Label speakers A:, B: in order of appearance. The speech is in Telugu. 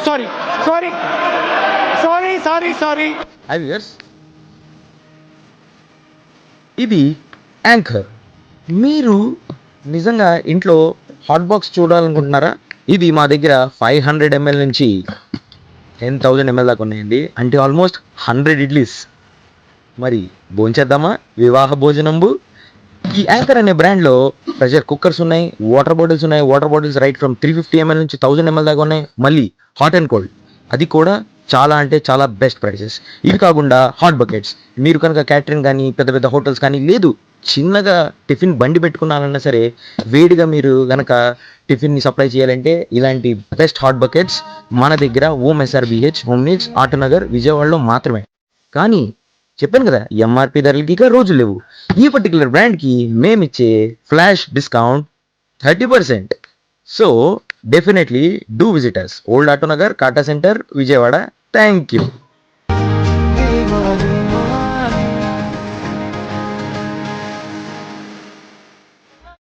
A: Sorry sorry sorry sorry sorry.
B: Viewers, ఇది యాంకర్. మీరు నిజంగా ఇంట్లో హాట్ బాక్స్ చూడాలనుకుంటున్నారా? ఇది మా దగ్గర 500 ml నుంచి 10,000 ml దాకా ఉన్నాయండి. అంటే ఆల్మోస్ట్ 100 ఇడ్లీస్. మరి భోంచేద్దామా? వివాహ భోజనంబు. ఈ యాంకర్ అనే బ్రాండ్లో ప్రెషర్ కుక్కర్స్ ఉన్నాయి, వాటర్ బాటిల్స్ ఉన్నాయి. Water bottles right from 350 ml నుంచి 1000 ml దాకా ఉన్నాయి. మళ్ళీ హాట్ అండ్ కోల్డ్, అది కూడా చాలా అంటే చాలా బెస్ట్ ప్రైసెస్. ఇవి కాకుండా హాట్ బకెట్స్, మీరు కనుక క్యాటరింగ్ కానీ పెద్ద పెద్ద హోటల్స్ కానీ లేదు చిన్నగా టిఫిన్ బండి పెట్టుకున్నారన్నా సరే, వేడిగా మీరు కనుక టిఫిన్ని సప్లై చేయాలంటే ఇలాంటి బెస్ట్ హాట్ బకెట్స్ మన దగ్గర OMSRBH హోమ్ నీడ్స్ ఆటోనగర్ విజయవాడలో మాత్రమే. కానీ చెప్పాను కదా, ఎంఆర్పి ధరలకి ఇక రోజులు లేవు. ఈ పర్టికులర్ బ్రాండ్కి మేమిచ్చే flash discount 30%. So definitely do visit us, old Autonagar, కాటా సెంటర్, విజయవాడ. Thank you.